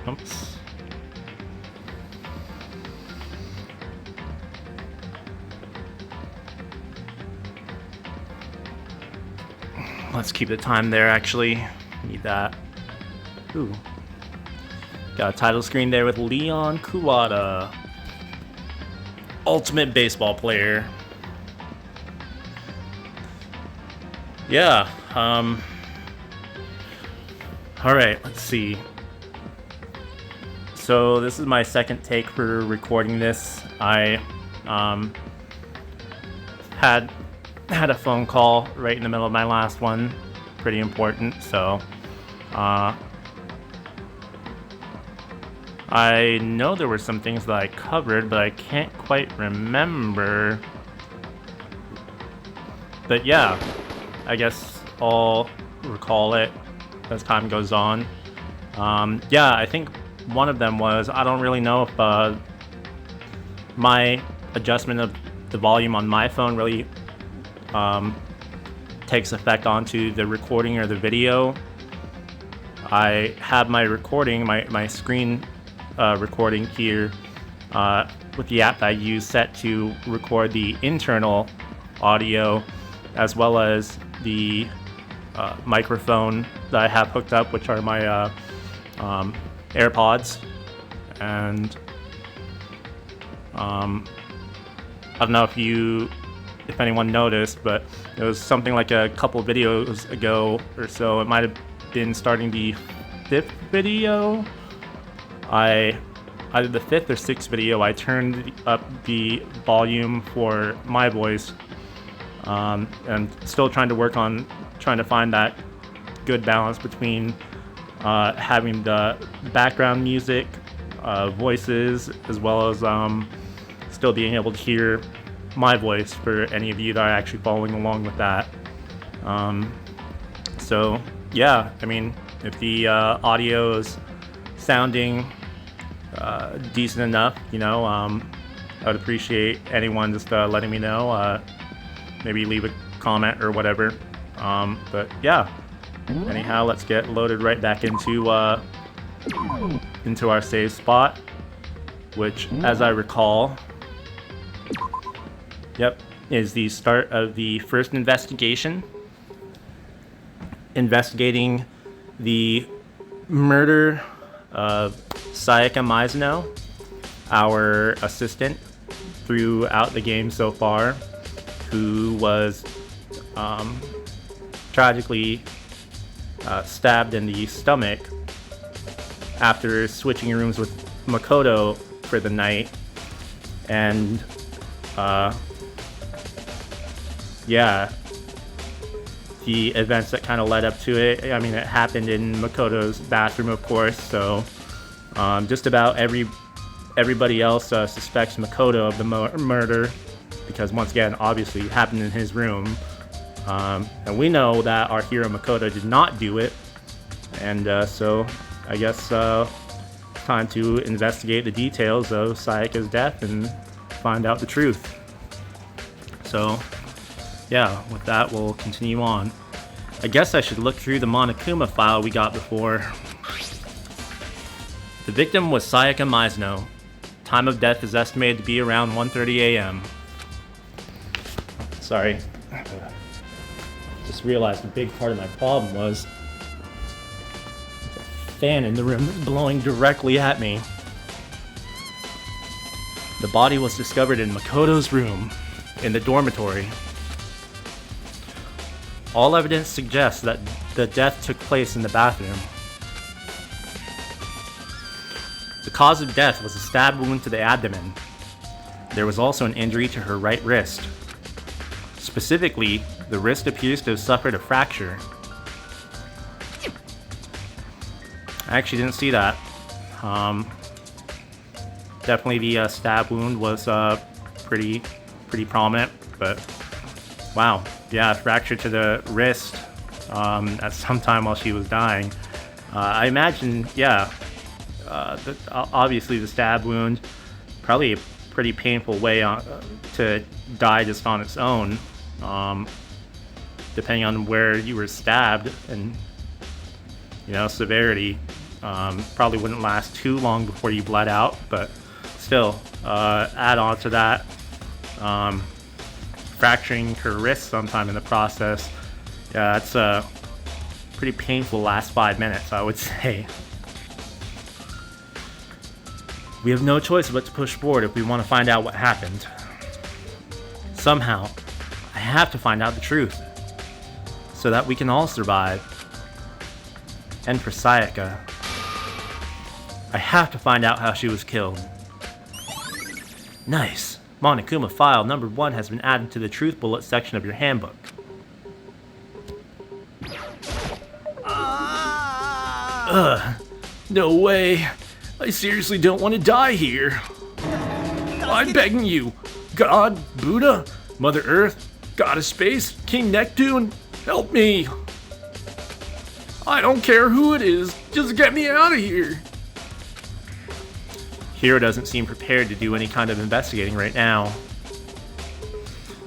Oops. Let's keep the time there, actually. Need that. Ooh. Got a title screen there with Leon Kuwata. Ultimate baseball player. Yeah, alright, let's see. So this is my second take for recording this. I had a phone call right in the middle of my last one. Pretty important, so I know there were some things that I covered, but I can't quite remember. But yeah, I guess I'll recall it as time goes on. Yeah, I think one of them was, I don't really know if my adjustment of the volume on my phone really takes effect onto the recording or the video. I have my recording, my screen recording here with the app that I use set to record the internal audio, as well as the microphone that I have hooked up, which are my AirPods. And I don't know if anyone noticed, but it was something like a couple videos ago or so. It might have been starting the 5th video. Either the 5th or 6th video, I turned up the volume for my voice, and still trying to work on trying to find that good balance between having the background music, voices, as well as still being able to hear my voice for any of you that are actually following along with that. So yeah, I mean, if the audio is sounding decent enough, you know, I would appreciate anyone just letting me know. Maybe leave a comment or whatever. But yeah, anyhow, let's get loaded right back into our save spot, which, as I recall, yep, is the start of the first investigation. Investigating the murder of Sayaka Mizuno, our assistant throughout the game so far, who was tragically stabbed in the stomach after switching rooms with Makoto for the night. And yeah, the events that kind of led up to it, I mean, it happened in Makoto's bathroom, of course, so just about everybody else suspects Makoto of the murder, because once again, obviously, it happened in his room. And we know that our hero Makoto did not do it, and so I guess it's time to investigate the details of Sayaka's death and find out the truth. So yeah, with that, we'll continue on. I guess I should look through the Monokuma file we got before. The victim was Sayaka Mizuno. Time of death is estimated to be around 1:30 a.m. Sorry. Just realized a big part of my problem was the fan in the room blowing directly at me. The body was discovered in Makoto's room, in the dormitory. All evidence suggests that the death took place in the bathroom. The cause of death was a stab wound to the abdomen. There was also an injury to her right wrist. Specifically, the wrist appears to have suffered a fracture. I actually didn't see that. Definitely the stab wound was pretty prominent, but wow, yeah, fracture to the wrist at some time while she was dying. I imagine, yeah, obviously the stab wound, probably a pretty painful way to die just on its own. depending on where you were stabbed and, you know, severity. Probably wouldn't last too long before you bled out, but still, add on to that, fracturing her wrist sometime in the process. Yeah, it's a pretty painful last 5 minutes, I would say. We have no choice but to push forward if we want to find out what happened. Somehow, I have to find out the truth, so that we can all survive. And for Sayaka, I have to find out how she was killed. Nice. Monokuma file number 1 has been added to the truth bullet section of your handbook. Ugh, no way. I seriously don't want to die here. I'm begging you. God, Buddha, Mother Earth, God of Space, King Neptune, help me. I don't care who it is, just get me out of here. Hiro doesn't seem prepared to do any kind of investigating right now.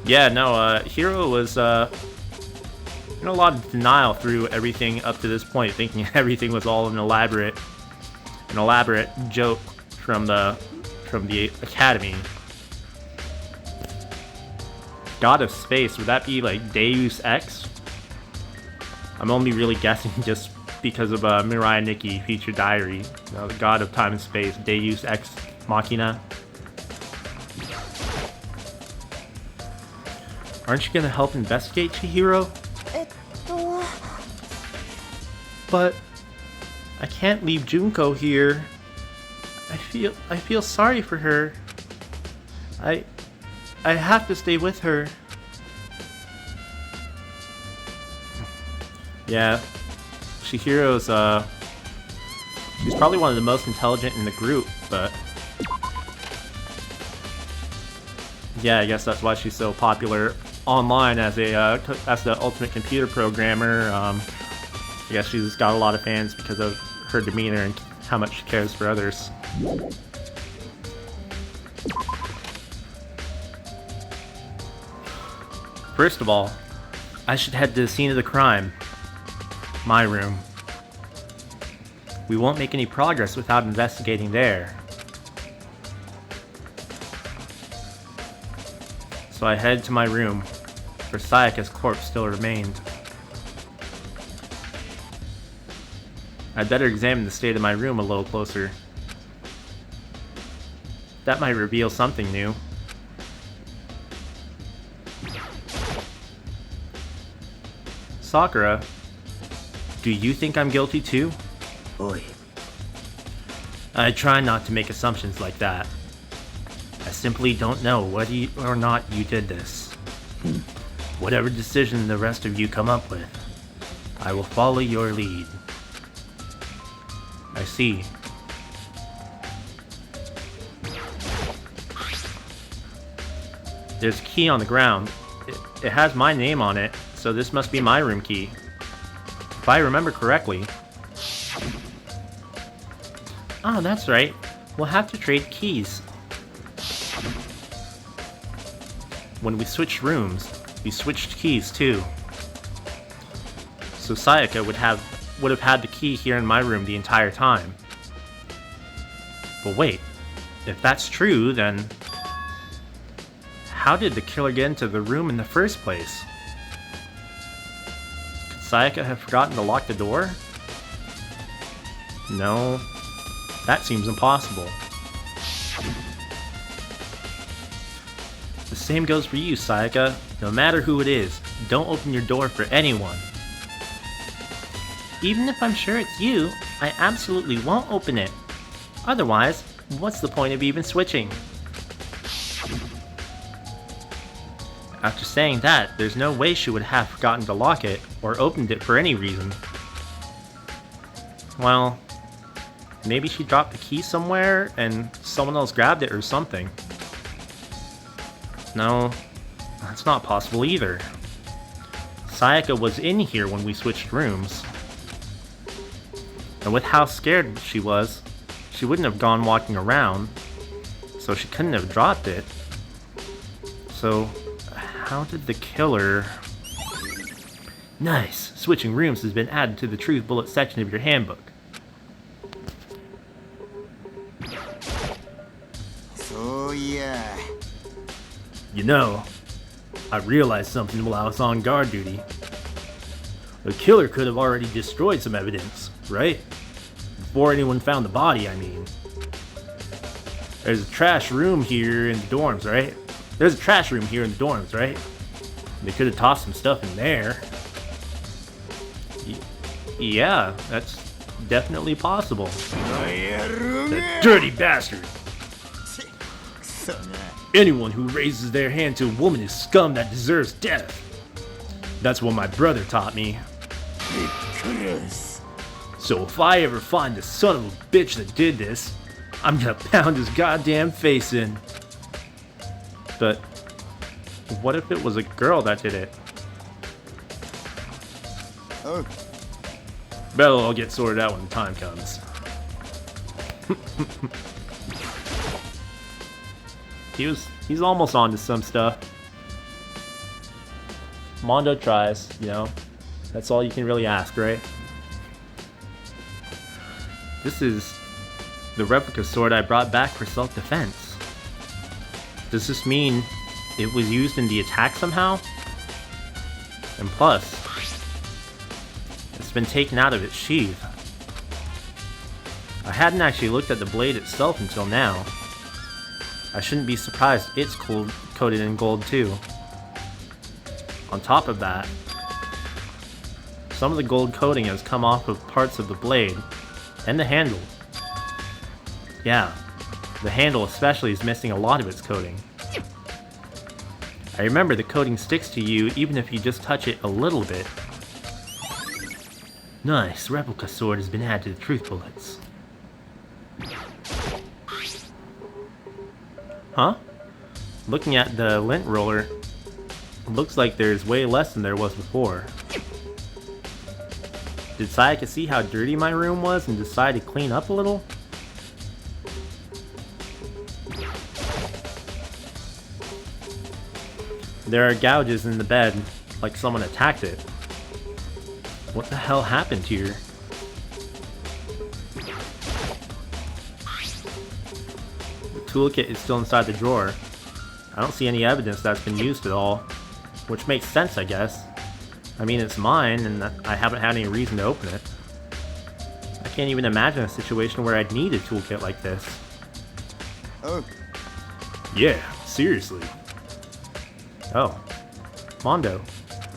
Yeah, no, Hiro was in a lot of denial through everything up to this point, thinking everything was all an elaborate joke from the Academy. God of Space, would that be like Deus Ex? I'm only really guessing just because of Mirai Nikki feature diary. You know, the God of Time and Space, Deus Ex Machina. Aren't you gonna help investigate, Chihiro? But I can't leave Junko here. I feel sorry for her. I have to stay with her. Yeah, Chihiro's she's probably one of the most intelligent in the group, but yeah, I guess that's why she's so popular online as the ultimate computer programmer. I guess she's got a lot of fans because of her demeanor and how much she cares for others. First of all, I should head to the scene of the crime. My room. We won't make any progress without investigating there. So I head to my room, where Sayaka's corpse still remained. I'd better examine the state of my room a little closer. That might reveal something new. Sakura, do you think I'm guilty too? Oi. I try not to make assumptions like that. I simply don't know whether or not you did this. Whatever decision the rest of you come up with, I will follow your lead. I see. There's a key on the ground. It has my name on it, so this must be my room key. If I remember correctly. Ah, that's right. We'll have to trade keys. When we switched rooms, we switched keys too. So Sayaka would have had the key here in my room the entire time. But wait, if that's true, then how did the killer get into the room in the first place? Could Sayaka have forgotten to lock the door? No, that seems impossible. The same goes for you, Sayaka. No matter who it is, don't open your door for anyone. Even if I'm sure it's you, I absolutely won't open it. Otherwise, what's the point of even switching? After saying that, there's no way she would have forgotten to lock it, or opened it for any reason. Well, maybe she dropped the key somewhere, and someone else grabbed it or something. No, that's not possible either. Sayaka was in here when we switched rooms. And with how scared she was, she wouldn't have gone walking around, so she couldn't have dropped it. So, how did the killer... Nice. Switching rooms has been added to the truth bullet section of your handbook. Oh yeah. You know, I realized something while I was on guard duty. The killer could have already destroyed some evidence, right? Before anyone found the body, I mean. There's a trash room here in the dorms, right? They could have tossed some stuff in there. Yeah, that's definitely possible. The dirty bastard! Anyone who raises their hand to a woman is scum that deserves death. That's what my brother taught me. So if I ever find the son of a bitch that did this, I'm gonna pound his goddamn face in. But what if it was a girl that did it? Oh. That'll all get sorted out when the time comes. He's almost onto some stuff. Mondo tries, you know. That's all you can really ask, right? This is the replica sword I brought back for self-defense. Does this mean it was used in the attack somehow? And plus, it's been taken out of its sheath. I hadn't actually looked at the blade itself until now. I shouldn't be surprised it's coated in gold too. On top of that, some of the gold coating has come off of parts of the blade and the handle. Yeah, the handle especially is missing a lot of its coating. I remember the coating sticks to you even if you just touch it a little bit. Nice, replica sword has been added to the truth bullets. Huh? Looking at the lint roller, it looks like there's way less than there was before. Did Sayaka see how dirty my room was and decide to clean up a little? There are gouges in the bed, like someone attacked it. What the hell happened here? The toolkit is still inside the drawer. I don't see any evidence that's been used at all, which makes sense, I guess. I mean, it's mine, and I haven't had any reason to open it. I can't even imagine a situation where I'd need a toolkit like this. Oh. Yeah, seriously. Oh. Mondo.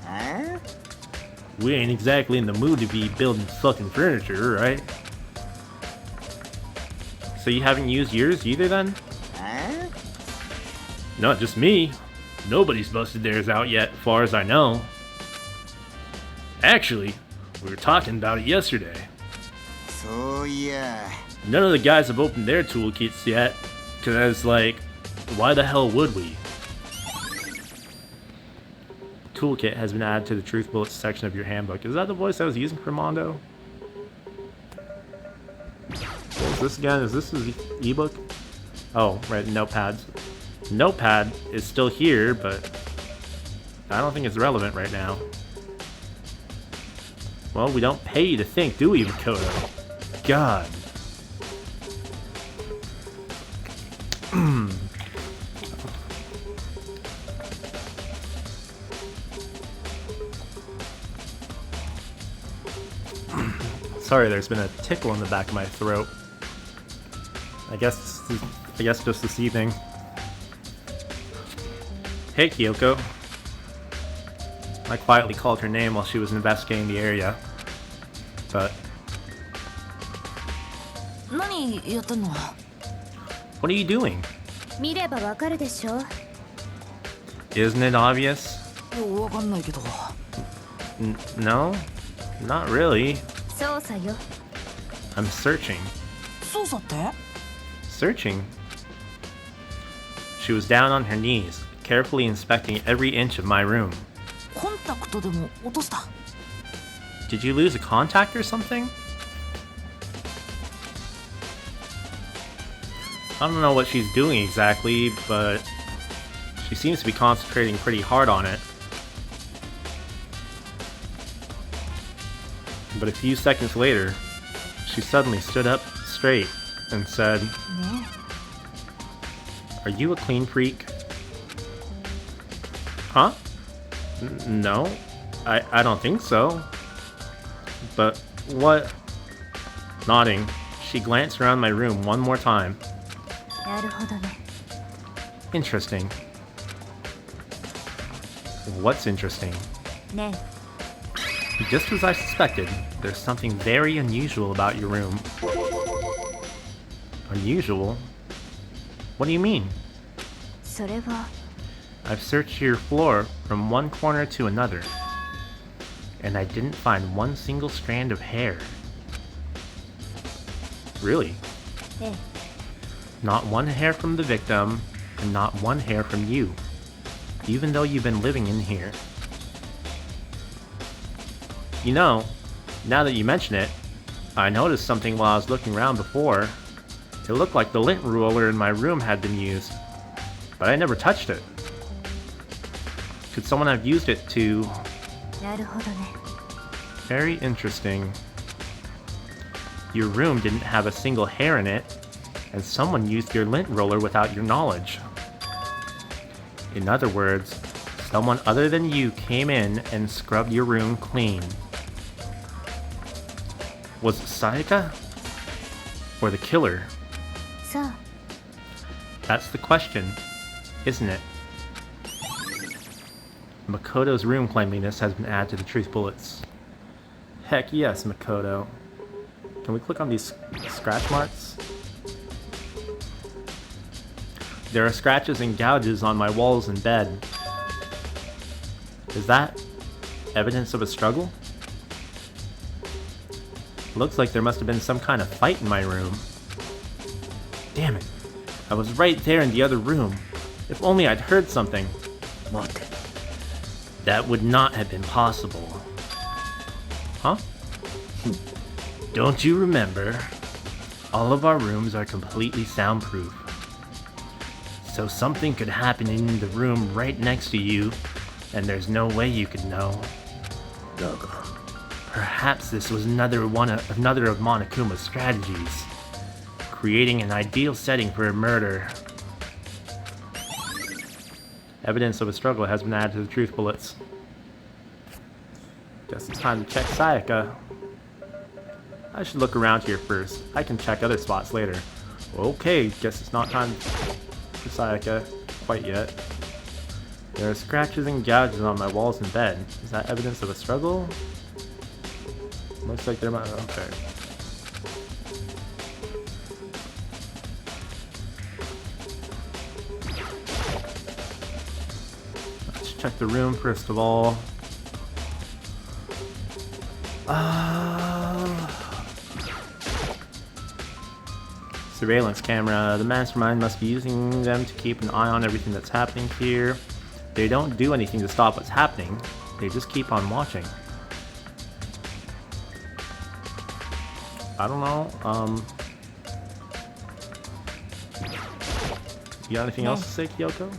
Huh? We ain't exactly in the mood to be building fucking furniture, right? So you haven't used yours either then? Huh? Not just me. Nobody's busted theirs out yet, as far as I know. Actually, we were talking about it yesterday. So yeah. None of the guys have opened their toolkits yet, cause like, why the hell would we? Toolkit has been added to the truth bullets section of your handbook. Is that the voice I was using for Mondo? What was this again? Is this his ebook? Oh, right, notepads. Notepad is still here, but I don't think it's relevant right now. Well, we don't pay you to think, do we, Makoto? God. Sorry, there's been a tickle in the back of my throat. I guess just this evening. Hey, Kyoko. I quietly called her name while she was investigating the area. But... what are you doing? Isn't it obvious? No? Not really. I'm searching. Searching? She was down on her knees, carefully inspecting every inch of my room. Did you lose a contact or something? I don't know what she's doing exactly, but she seems to be concentrating pretty hard on it. But a few seconds later, she suddenly stood up straight and said, ね "Are you a clean freak?" Huh? No, I don't think so. But what? Nodding, she glanced around my room one more time. なるほどね Interesting. What's interesting? ね Just as I suspected, there's something very unusual about your room. Unusual? What do you mean? それは I've searched your floor from one corner to another, and I didn't find one single strand of hair. Really? ええ Not one hair from the victim, and not one hair from you, even though you've been living in here. You know, now that you mention it, I noticed something while I was looking around before. It looked like the lint roller in my room had been used, but I never touched it. Could someone have used it to... なるほどね Very interesting. Your room didn't have a single hair in it, and someone used your lint roller without your knowledge. In other words, someone other than you came in and scrubbed your room clean. Was it Sayaka? Or the killer? さあ That's the question, isn't it? Makoto's room cleanliness has been added to the truth bullets. Heck yes, Makoto. Can we click on these scratch marks? There are scratches and gouges on my walls and bed. Is that evidence of a struggle? Looks like there must have been some kind of fight in my room. Damn it. I was right there in the other room. If only I'd heard something. 待て That would not have been possible. Huh? Don't you remember? All of our rooms are completely soundproof. So something could happen in the room right next to you, and there's no way you could know. だが Perhaps this was another of Monokuma's strategies, creating an ideal setting for a murder. Evidence of a struggle has been added to the truth bullets. Guess it's time to check Sayaka. I should look around here first. I can check other spots later. Okay, guess it's not time for Sayaka quite yet. There are scratches and gouges on my walls and bed. Is that evidence of a struggle? Looks like there might... okay. Let's check the room first of all. Surveillance camera. The mastermind must be using them to keep an eye on everything that's happening here. They don't do anything to stop what's happening. They just keep on watching. I don't know. You got anything else to say, Kyoko?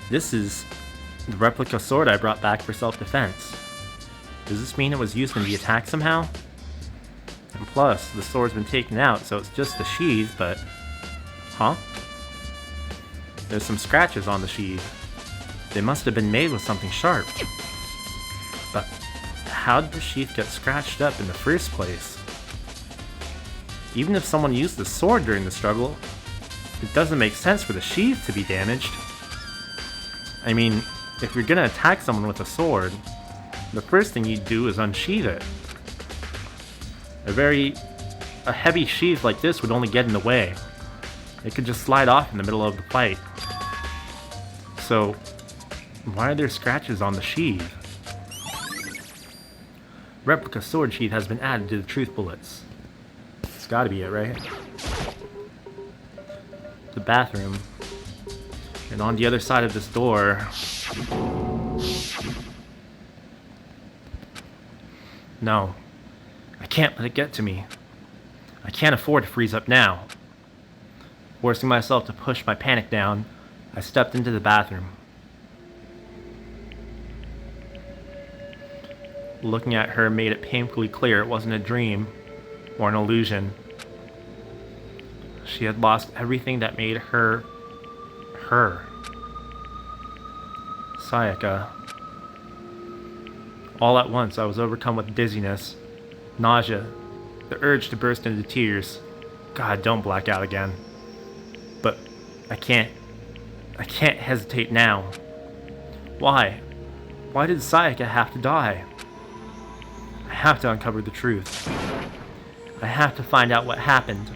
This is the replica sword I brought back for self-defense. Does this mean it was used in the attack somehow? And plus, the sword's been taken out, so it's just the sheath, but... Huh? There's some scratches on the sheath. They must have been made with something sharp. But how did the sheath get scratched up in the first place? Even if someone used the sword during the struggle, it doesn't make sense for the sheath to be damaged. I mean, if you're gonna attack someone with a sword, the first thing you'd do is unsheath it. A heavy sheath like this would only get in the way. It could just slide off in the middle of the fight. So, why are there scratches on the sheath? Replica sword sheath has been added to the truth bullets. It's gotta be it, right? The bathroom. And on the other side of this door... No. I can't let it get to me. I can't afford to freeze up now. Forcing myself to push my panic down, I stepped into the bathroom. Looking at her made it painfully clear it wasn't a dream or an illusion. She had lost everything that made her, her. Sayaka. All at once, I was overcome with dizziness, nausea, the urge to burst into tears. God, don't black out again. But I can't hesitate now. Why? Why did Sayaka have to die? I have to uncover the truth. I have to find out what happened.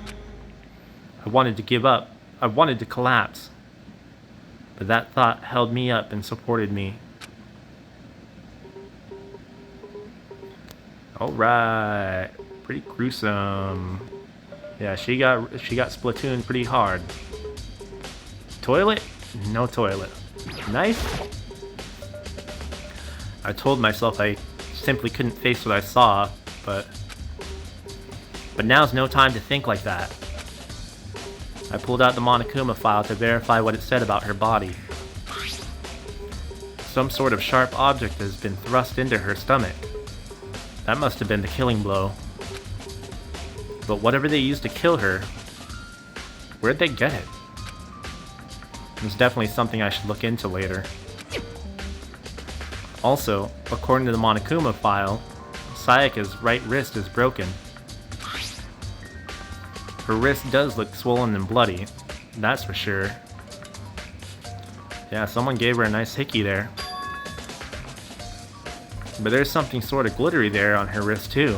I wanted to give up. I wanted to collapse. But that thought held me up and supported me. Alright. Pretty gruesome. Yeah, she got splatooned pretty hard. Toilet? No toilet. Knife? I told myself I simply couldn't face what I saw, but now's no time to think like that. I pulled out the Monokuma file to verify what it said about her body. Some sort of sharp object has been thrust into her stomach. That must have been the killing blow. But whatever they used to kill her, where'd they get it? It's definitely something I should look into later. Also, according to the Monokuma file, Sayaka's right wrist is broken. Her wrist does look swollen and bloody, that's for sure. Yeah, someone gave her a nice hickey there. But there's something sort of glittery there on her wrist too.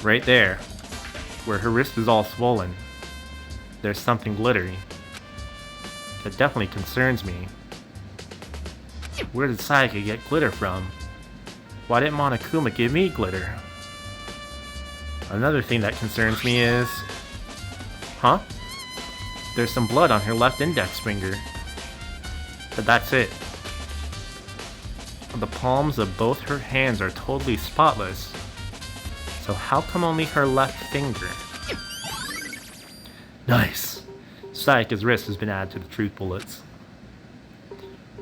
Right there, where her wrist is all swollen, there's something glittery. That definitely concerns me. Where did Sayaka get glitter from? Why didn't Monokuma give me glitter? Another thing that concerns me is... Huh? There's some blood on her left index finger. But that's it. The palms of both her hands are totally spotless. So how come only her left finger? Nice! Sayaka's wrist has been added to the truth bullets.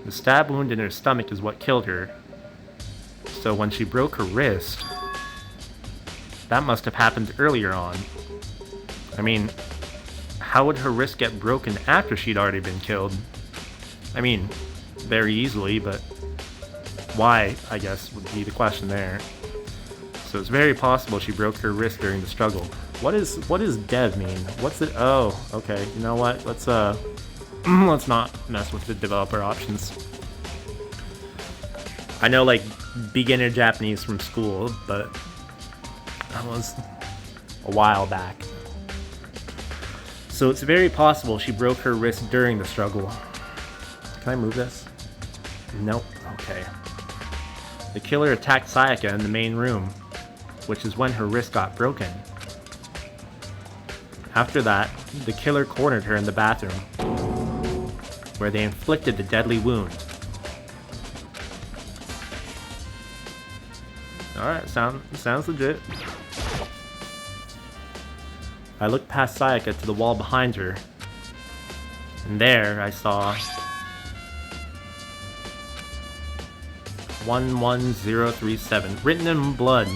The stab wound in her stomach is what killed her. So when she broke her wrist, that must have happened earlier on. I mean, how would her wrist get broken after she'd already been killed? I mean, very easily, but why, I guess, would be the question there. So it's very possible she broke her wrist during the struggle. What does dev mean? What's it? Oh, okay. You know what? Let's not mess with the developer options. I know, like, beginner Japanese from school, but that was a while back. So it's very possible she broke her wrist during the struggle. Can I move this? Nope. Okay. The killer attacked Sayaka in the main room, which is when her wrist got broken. After that, the killer cornered her in the bathroom, where they inflicted the deadly wound. Alright, sounds legit. I looked past Sayaka to the wall behind her, and there I saw 11037. Written in blood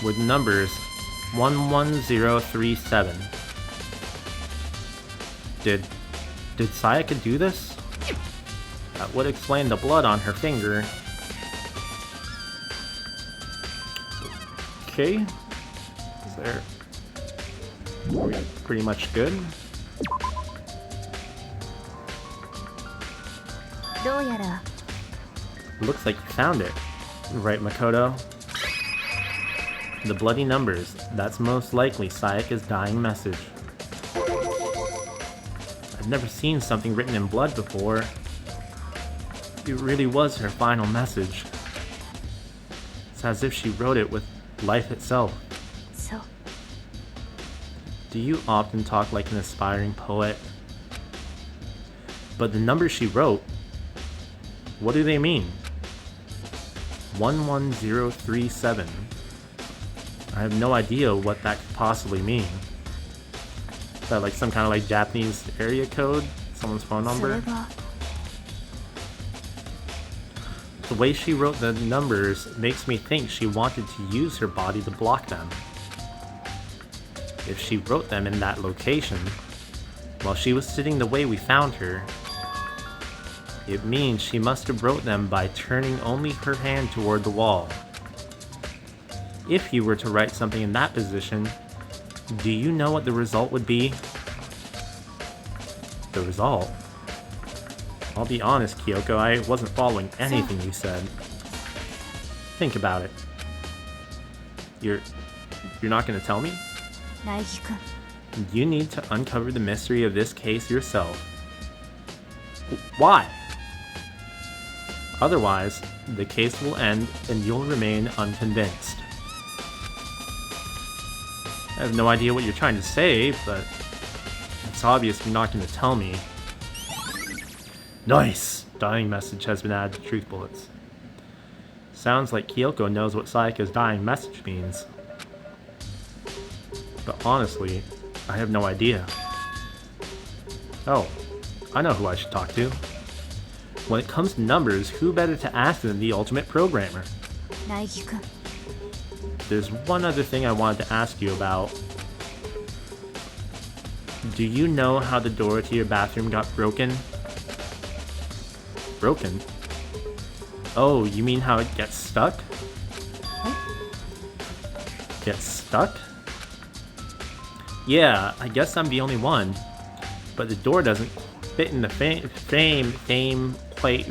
were the numbers 11037. Did Sayaka do this? That would explain the blood on her finger. Okay. Is there... Are we pretty much good? どうやら Looks like you found it. Right, Makoto? The bloody numbers. That's most likely Sayaka's dying message. I've never seen something written in blood before. It really was her final message. It's as if she wrote it with life itself. そう Do you often talk like an aspiring poet? But the numbers she wrote, what do they mean? 11037. I have no idea what that could possibly mean. Is that like some kind of like Japanese area code? Someone's phone そ number? れは The way she wrote the numbers makes me think she wanted to use her body to block them. If she wrote them in that location, while she was sitting the way we found her, it means she must have wrote them by turning only her hand toward the wall. If you were to write something in that position, do you know what the result would be? The result? I'll be honest, Kyoko, I wasn't following anything you said. Think about it. You're not gonna tell me? 苗木君 You need to uncover the mystery of this case yourself. Why? Otherwise, the case will end and you'll remain unconvinced. I have no idea what you're trying to say, but it's obvious you're not going to tell me. Nice! Dying message has been added to truth bullets. Sounds like Kyoko knows what Sayaka's dying message means. But honestly, I have no idea. Oh, I know who I should talk to. When it comes to numbers, who better to ask than the ultimate programmer? 苗木君 There's one other thing I wanted to ask you about. Do you know how the door to your bathroom got broken? Broken? Oh, you mean how it gets stuck? Gets stuck? Yeah, I guess I'm the only one. But the door doesn't fit in the frame quite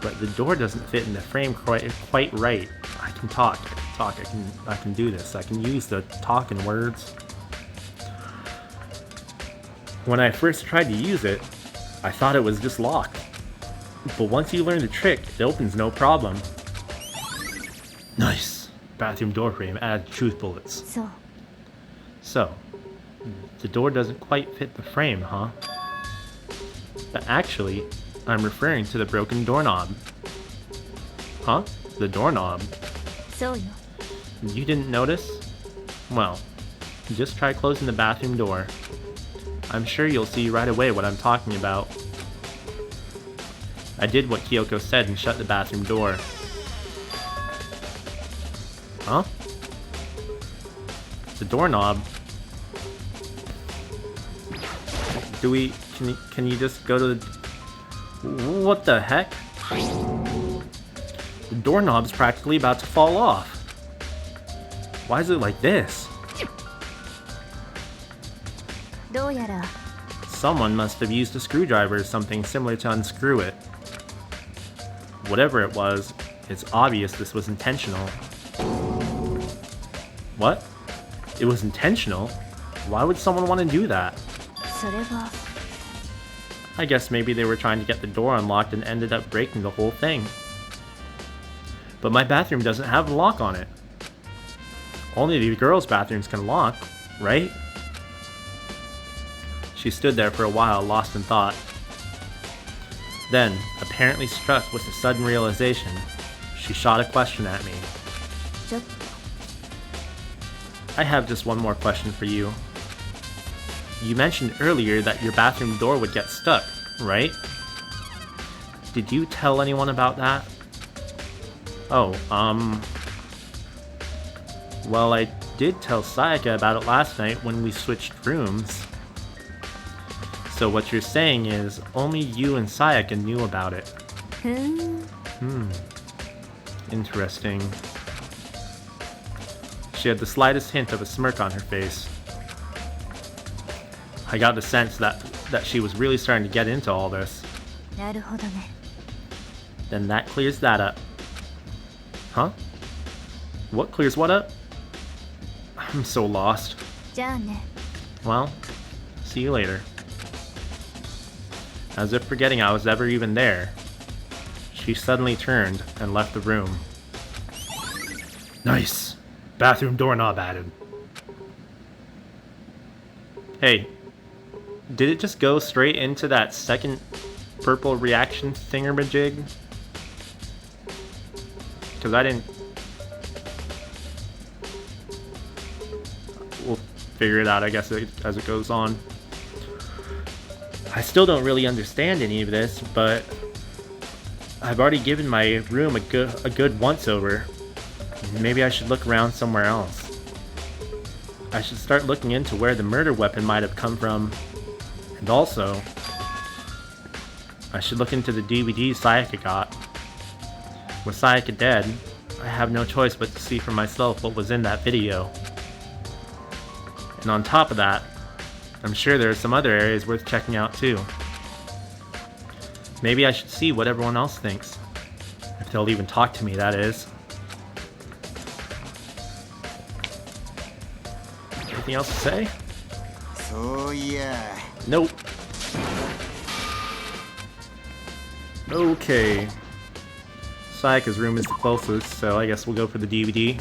But the door doesn't fit in the frame quite right. I can talk. I can do this. I can use the talking words. When I first tried to use it, I thought it was just locked. But once you learn the trick, it opens no problem. Nice. Bathroom door frame, add truth bullets. そう So, the door doesn't quite fit the frame, huh? But actually, I'm referring to the broken doorknob. Huh? The doorknob? そうよ You didn't notice? Well, just try closing the bathroom door. I'm sure you'll see right away what I'm talking about. I did what Kyoko said and shut the bathroom door. Huh? The doorknob. Can you just go to the... What the heck? The doorknob's practically about to fall off. Why is it like this? どうやら Someone must have used a screwdriver or something similar to unscrew it. Whatever it was, it's obvious this was intentional. What? It was intentional? Why would someone want to do that? それは I guess maybe they were trying to get the door unlocked and ended up breaking the whole thing. But my bathroom doesn't have a lock on it. Only the girls' bathrooms can lock, right? She stood there for a while, lost in thought. Then, apparently struck with a sudden realization, she shot a question at me. ちょっ I have just one more question for you. You mentioned earlier that your bathroom door would get stuck, right? Did you tell anyone about that? Oh, well, I did tell Sayaka about it last night when we switched rooms. So what you're saying is, only you and Sayaka knew about it. ふーん Interesting. She had the slightest hint of a smirk on her face. I got the sense that she was really starting to get into all this. なるほどね Then that clears that up. Huh? What clears what up? I'm so lost. じゃあね Well, see you later. As if forgetting I was ever even there, she suddenly turned and left the room. Nice! Bathroom doorknob added. Hey, did it just go straight into that second purple reaction thingamajig? Because I didn't... Well, figure it out, I guess, as it goes on. I still don't really understand any of this, but I've already given my room a good once-over. Maybe I should look around somewhere else. I should start looking into where the murder weapon might have come from. And also, I should look into the DVD Sayaka got. With Sayaka dead, I have no choice but to see for myself what was in that video. And on top of that, I'm sure there are some other areas worth checking out too. Maybe I should see what everyone else thinks. If they'll even talk to me, that is. Anything else to say? So yeah. Nope. Okay. Sayaka's room is the closest, so I guess we'll go for the DVD.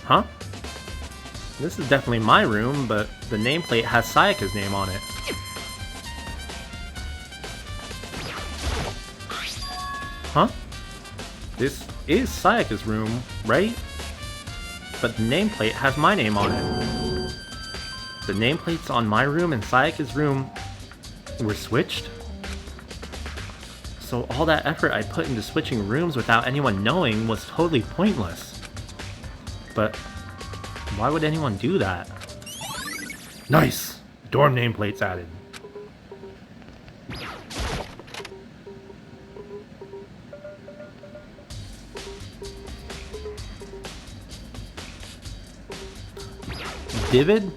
Huh? This is definitely my room, but the nameplate has Sayaka's name on it. Huh? This is Sayaka's room, right? But the nameplate has my name on it. The nameplates on my room and Sayaka's room were switched? So all that effort I put into switching rooms without anyone knowing was totally pointless. But why would anyone do that? Nice! Dorm nameplates added. Vivid?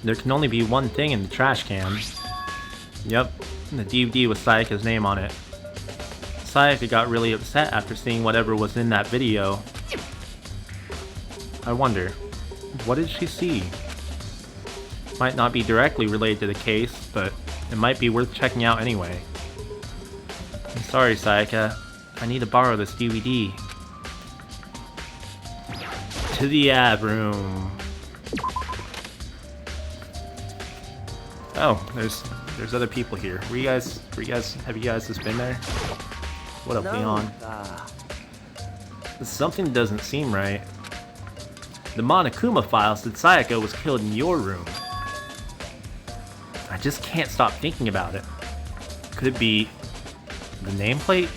There can only be one thing in the trash can. Yep, the DVD with Sayaka's name on it. Sayaka got really upset after seeing whatever was in that video. I wonder, what did she see? Might not be directly related to the case, but it might be worth checking out anyway. I'm sorry, Sayaka. I need to borrow this DVD. To the ab room. Oh, there's other people here. Have you guys just been there? What up, Leon? Something doesn't seem right. The Monokuma file said Sayaka was killed in your room. I just can't stop thinking about it. Could it be the nameplate?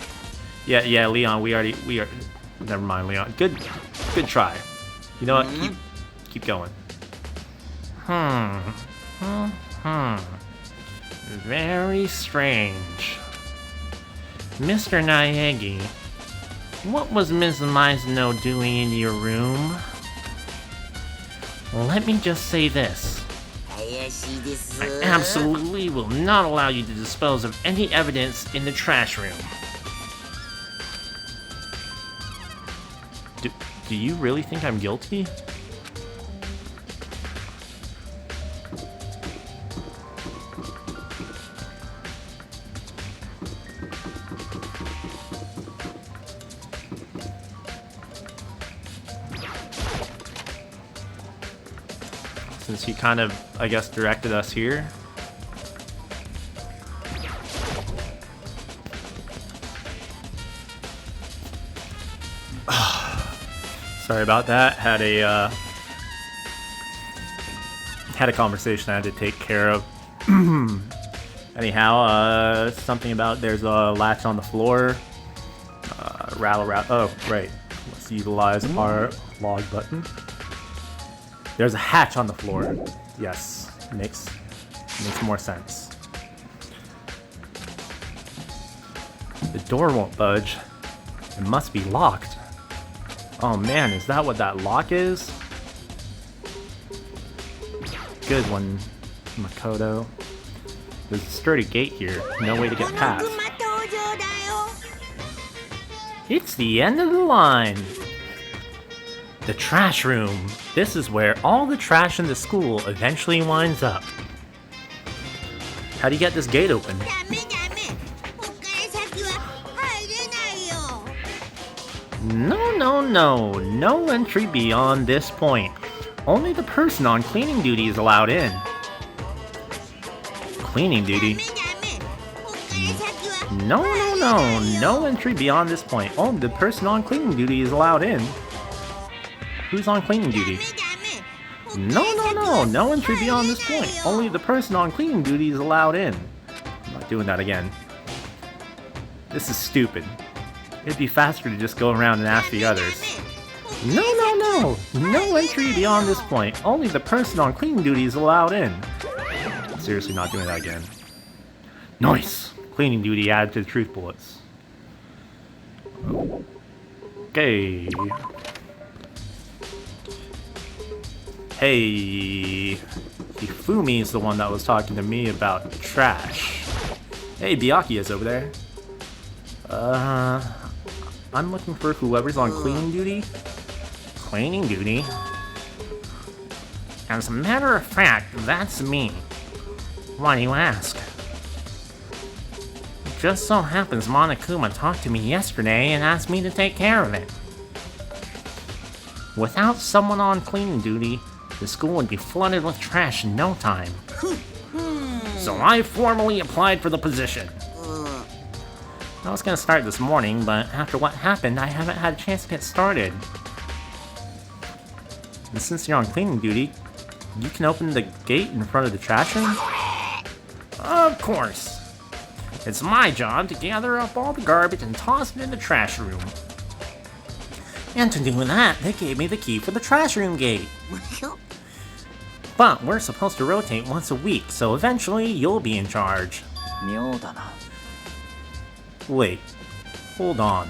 Yeah, Leon, we are. Never mind, Leon. Good try. You know what? Keep going. Very strange. Mr. Naegi, what was Ms. Mizuno doing in your room? Let me just say this. I absolutely will not allow you to dispose of any evidence in the trash room. Do you really think I'm guilty? Since he kind of, I guess, directed us here. Sorry about that. Had a conversation I had to take care of. Anyhow, something about there's a latch on the floor. Rattle. Oh, right. Let's utilize our log button. There's a hatch on the floor. Yes, makes more sense. The door won't budge. It must be locked. Oh man, is that what that lock is? Good one, Makoto. There's a sturdy gate here. No way to get past. It's the end of the line. The trash room. This is where all the trash in the school eventually winds up. How do you get this gate open? No entry beyond this point. Only the person on cleaning duty is allowed in. Cleaning duty? No. no. No entry beyond this point. Only the person on cleaning duty is allowed in. Who's on cleaning duty? No. No entry beyond this point. Only the person on cleaning duty is allowed in. I'm not doing that again. This is stupid. It'd be faster to just go around and ask the others. No. No entry beyond this point. Only the person on cleaning duty is allowed in. I'm seriously not doing that again. Nice! Cleaning duty added to the truth bullets. Okay. Hey. Hifumi is the one that was talking to me about trash. Hey, Byakuya is over there. I'm looking for whoever's on cleaning duty. Cleaning duty? As a matter of fact, that's me. Why do you ask? It just so happens Monokuma talked to me yesterday and asked me to take care of it. Without someone on cleaning duty, the school would be flooded with trash in no time. So I formally applied for the position. I was gonna start this morning, but after what happened, I haven't had a chance to get started. And since you're on cleaning duty, you can open the gate in front of the trash room? Of course. It's my job to gather up all the garbage and toss it in the trash room. And to do that, they gave me the key for the trash room gate. But we're supposed to rotate once a week, so eventually you'll be in charge. 妙だな。 Wait, hold on.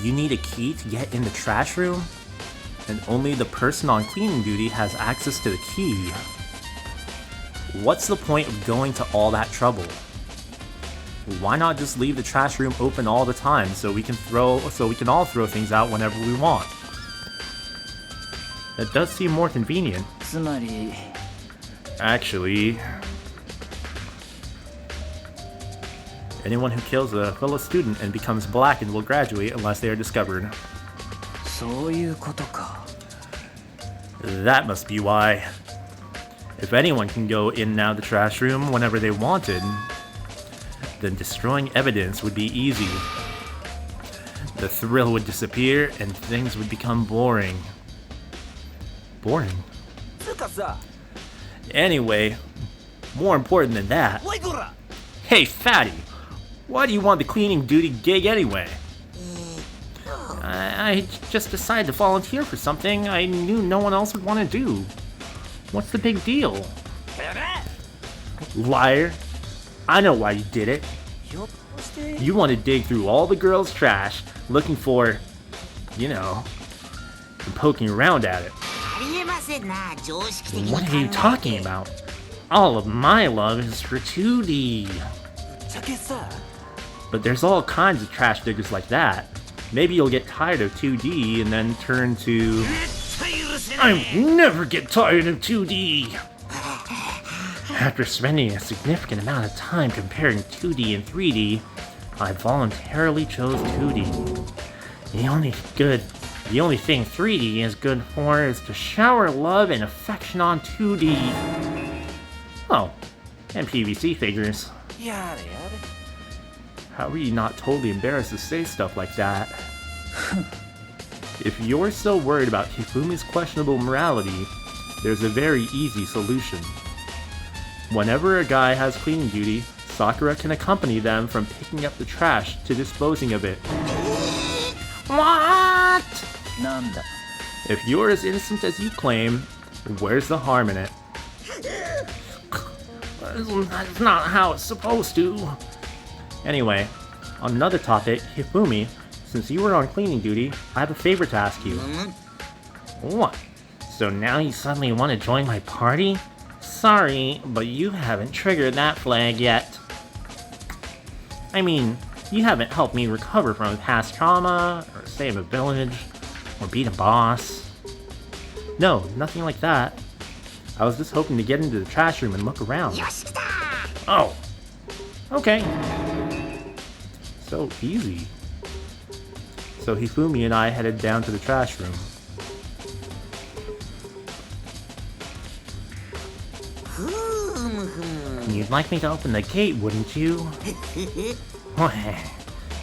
You need a key to get in the trash room? And only the person on cleaning duty has access to the key. What's the point of going to all that trouble? Why not just leave the trash room open all the time so we can all throw things out whenever we want? That does seem more convenient. つまり Actually, anyone who kills a fellow student and becomes blackened will graduate unless they are discovered. そういうことか。 That must be why. If anyone can go in and out of the trash room whenever they wanted, then destroying evidence would be easy. The thrill would disappear and things would become boring. Boring? つうかさ。 Anyway, more important than that. Hey, fatty! Why do you want the cleaning duty gig anyway? I just decided to volunteer for something I knew no one else would want to do. What's the big deal? Liar. I know why you did it. You want to dig through all the girls' trash, looking for, you know, and poking around at it. What are you talking about? All of my love is for 2D. ちゃけさ。 But there's all kinds of trash diggers like that. Maybe you'll get tired of 2D and then turn to... I never get tired of 2D! After spending a significant amount of time comparing 2D and 3D, I voluntarily chose 2D. The only thing 3D is good for is to shower love and affection on 2D. Oh, and PVC figures. やれやれ。 How are you not totally embarrassed to say stuff like that? If you're so worried about Hifumi's questionable morality, there's a very easy solution. Whenever a guy has cleaning duty, Sakura can accompany them from picking up the trash to disposing of it. What? なんだ。 If you're as innocent as you claim, where's the harm in it? That's not how it's supposed to. Anyway, on another topic, Hifumi, since you were on cleaning duty, I have a favor to ask you. What? So now you suddenly want to join my party? Sorry, but you haven't triggered that flag yet. I mean, you haven't helped me recover from past trauma, or save a village, or beat a boss. No, nothing like that. I was just hoping to get into the trash room and look around. Oh, okay. So easy. So Hifumi and I headed down to the trash room. You'd like me to open the gate, wouldn't you?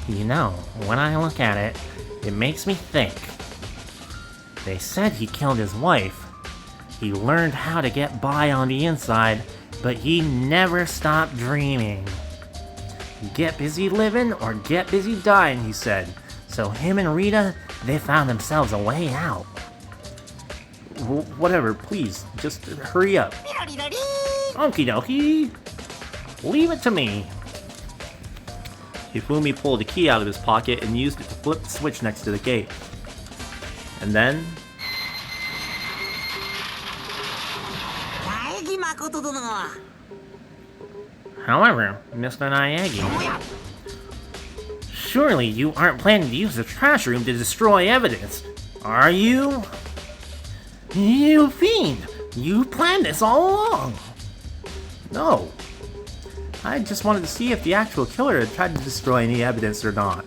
You know, when I look at it, it makes me think. They said he killed his wife. He learned how to get by on the inside, but he never stopped dreaming. Get busy living or get busy dying, he said. So him and Rita, they found themselves a way out. Whatever, please, just hurry up. Okie dokie. Leave it to me. Hifumi pulled a key out of his pocket and used it to flip the switch next to the gate. And then... However, Mr. Naegi, surely you aren't planning to use the trash room to destroy evidence, are you? You fiend! You planned this all along! No. I just wanted to see if the actual killer had tried to destroy any evidence or not.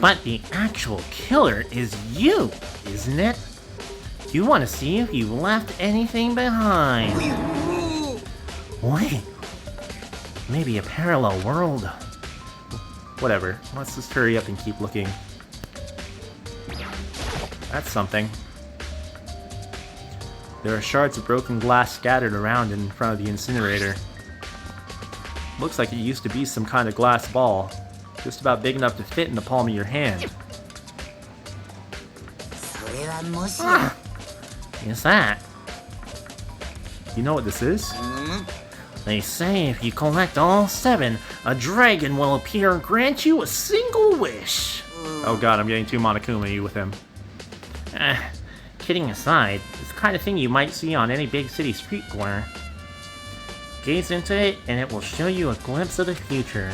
But the actual killer is you, isn't it? You want to see if you left anything behind. Wait. Maybe a parallel world. Whatever, let's just hurry up and keep looking. That's something. There are shards of broken glass scattered around in front of the incinerator. Looks like it used to be some kind of glass ball, just about big enough to fit in the palm of your hand. Ah, is that? You know what this is? They say if you collect all 7, a dragon will appear and grant you a single wish. Oh god, I'm getting too Monokuma with him. Kidding aside, it's the kind of thing you might see on any big city street corner. Gaze into it, and it will show you a glimpse of the future.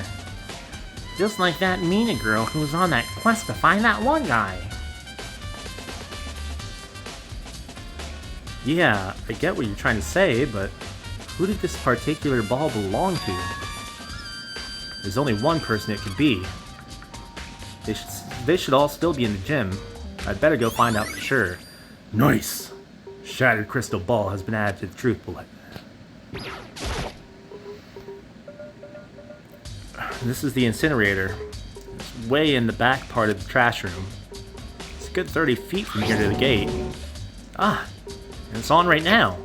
Just like that Mina girl who was on that quest to find that one guy. Yeah, I get what you're trying to say, but who did this particular ball belong to? There's only one person it could be. They should all still be in the gym. I'd better go find out for sure. Nice! Shattered crystal ball has been added to the truth bullet. This is the incinerator. It's way in the back part of the trash room. It's a good 30 feet from here to the gate. Ah, and it's on right now.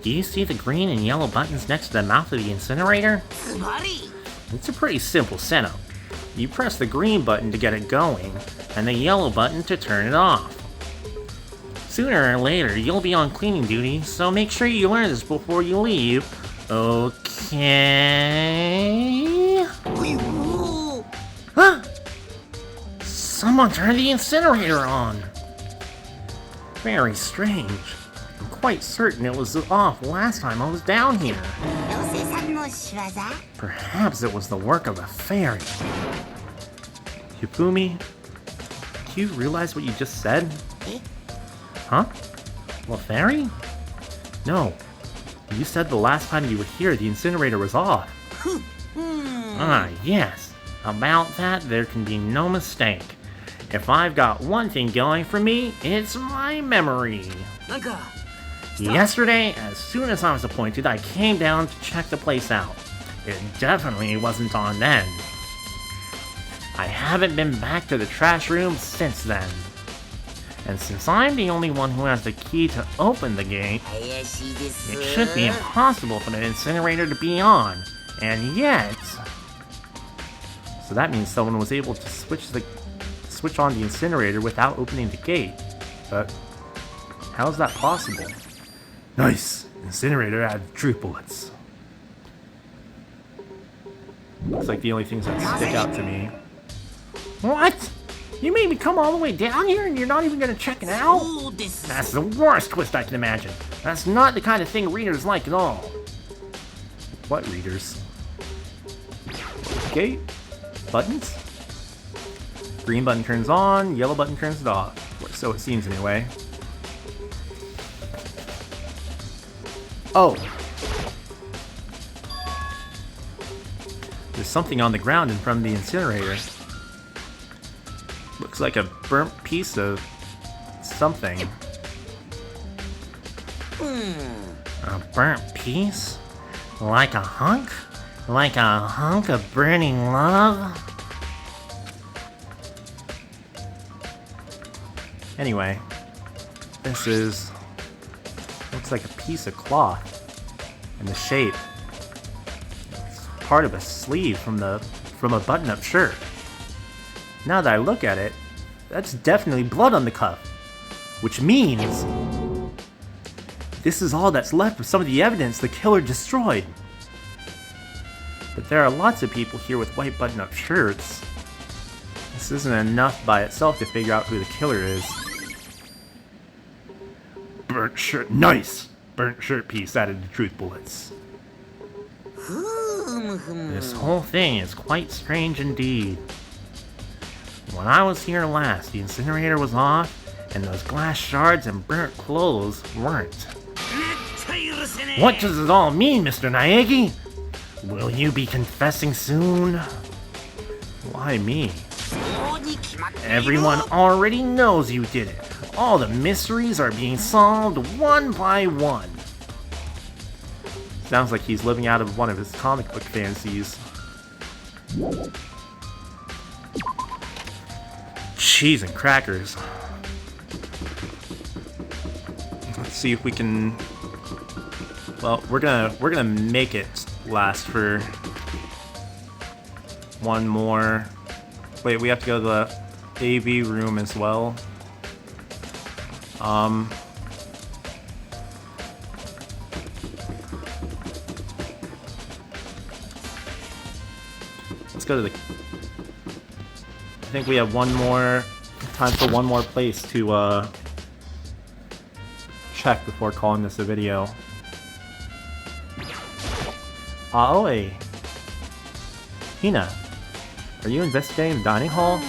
Do you see the green and yellow buttons next to the mouth of the incinerator? It's a pretty simple setup. You press the green button to get it going, and the yellow button to turn it off. Sooner or later, you'll be on cleaning duty, so make sure you learn this before you leave. Okay... Huh? Someone turned the incinerator on! Very strange. I'm quite certain it was off last time I was down here. Perhaps it was the work of a fairy. Hifumi, do you realize what you just said? Huh? Well, fairy? No. You said the last time you were here, the incinerator was off. Ah, yes. About that, there can be no mistake. If I've got one thing going for me, it's my memory. Yesterday, as soon as I was appointed, I came down to check the place out. It definitely wasn't on then. I haven't been back to the trash room since then. And since I'm the only one who has the key to open the gate, it should be impossible for the incinerator to be on. And yet... So that means someone was able to switch on the incinerator without opening the gate. But how is that possible? Nice! Incinerator added truth bullets. Looks like the only things that stick out to me. What? You made me come all the way down here and you're not even gonna check it out? That's the worst twist I can imagine. That's not the kind of thing readers like at all. What readers? Okay. Buttons? Green button turns on, yellow button turns it off. So it seems anyway. Oh! There's something on the ground in front of the incinerator. Looks like a burnt piece of something. A burnt piece? Like a hunk? Like a hunk of burning love? Anyway, this looks like a piece of cloth. And the shape, it's part of a sleeve from a button-up shirt. Now that I look at it, that's definitely blood on the cuff. Which means this is all that's left of some of the evidence the killer destroyed. But there are lots of people here with white button-up shirts. This isn't enough by itself to figure out who the killer is. Burnt shirt, nice! Burnt shirt piece added to truth bullets. This whole thing is quite strange indeed. When I was here last, the incinerator was off, and those glass shards and burnt clothes weren't. What does it all mean, Mr. Naegi? Will you be confessing soon? Why me? Everyone already knows you did it. All the mysteries are being solved one by one. Sounds like he's living out of one of his comic book fantasies. Cheese and crackers. Let's see if we can. Well, we're gonna make it last for one more. Wait, we have to go to the AV room as well. Let's go to the. I think we have one more time for one more place to check before calling this a video. Aoi! Hina, are you investigating the dining hall?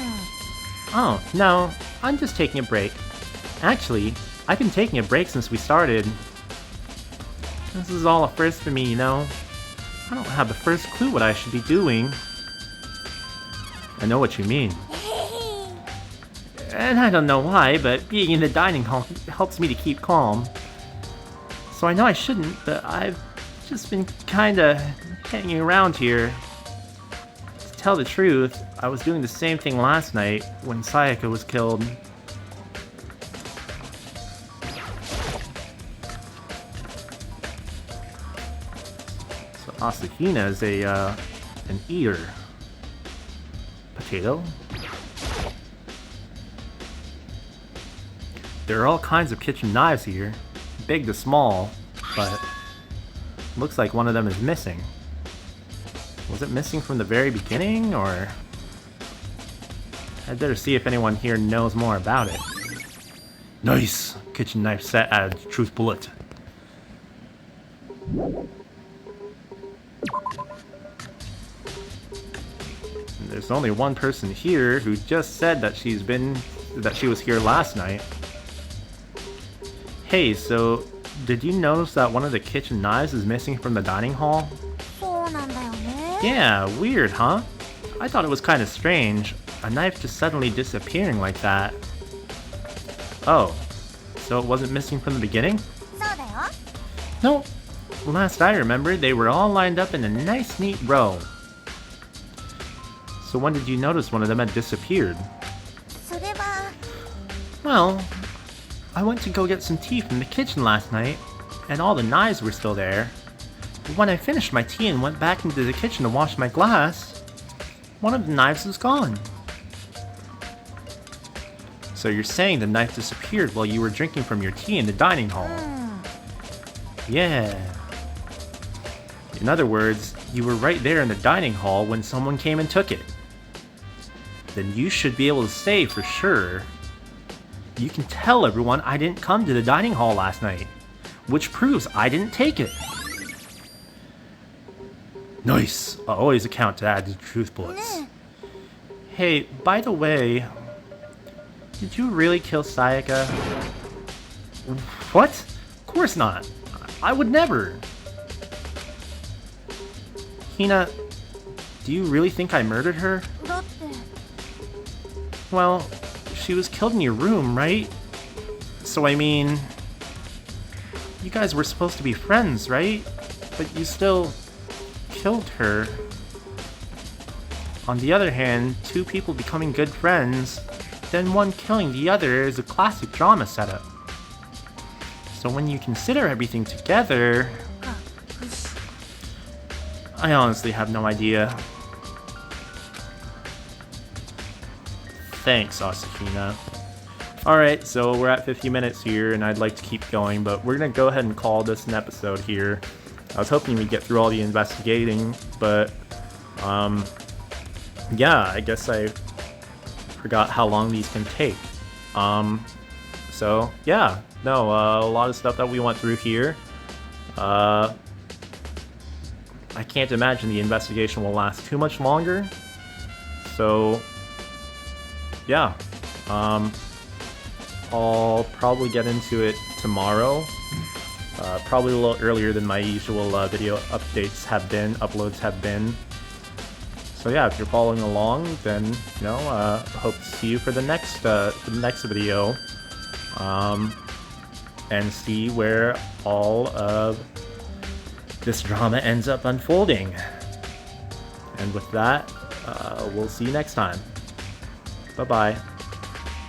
Oh, no, I'm just taking a break. Actually, I've been taking a break since we started. This is all a first for me, you know? I don't have the first clue what I should be doing. I know what you mean. And I don't know why, but being in the dining hall helps me to keep calm. So I know I shouldn't, but I've just been kinda hanging around here. To tell the truth, I was doing the same thing last night when Sayaka was killed. So Asahina is an eater. Potato? There are all kinds of kitchen knives here, big to small, but looks like one of them is missing. Was it missing from the very beginning, or? I'd better see if anyone here knows more about it. Nice! Kitchen knife set added to truth bullet. There's only one person here who just said that she was here last night. Hey, so did you notice that one of the kitchen knives is missing from the dining hall? Yeah, weird, huh? I thought it was kind of strange. A knife just suddenly disappearing like that. Oh, so it wasn't missing from the beginning? Nope. Last I remember, they were all lined up in a nice, neat row. So when did you notice one of them had disappeared? Well, I went to go get some tea from the kitchen last night, and all the knives were still there. But when I finished my tea and went back into the kitchen to wash my glass, one of the knives was gone. So you're saying the knife disappeared while you were drinking from your tea in the dining hall? Yeah. In other words, you were right there in the dining hall when someone came and took it. Then you should be able to say for sure. You can tell everyone I didn't come to the dining hall last night, which proves I didn't take it. Nice! I'll always account to add to truth bullets. Hey, by the way, did you really kill Sayaka? What? Of course not. I would never. Hina, do you really think I murdered her? Well, she was killed in your room, right? So I mean, you guys were supposed to be friends, right? But you still... killed her. On the other hand, two people becoming good friends, then one killing the other is a classic drama setup. So when you consider everything together, I honestly have no idea. Thanks, Asahina. Alright, so we're at 50 minutes here, and I'd like to keep going, but we're gonna go ahead and call this an episode here. I was hoping we'd get through all the investigating, but, yeah, I guess I forgot how long these can take. So, yeah, no, a lot of stuff that we went through here. I can't imagine the investigation will last too much longer. So, yeah, I'll probably get into it tomorrow. Probably a little earlier than my usual video updates have been, uploads have been. So yeah, if you're following along, then, you know, hope to see you for the next video. And see where all of this drama ends up unfolding. And with that, we'll see you next time. Bye-bye.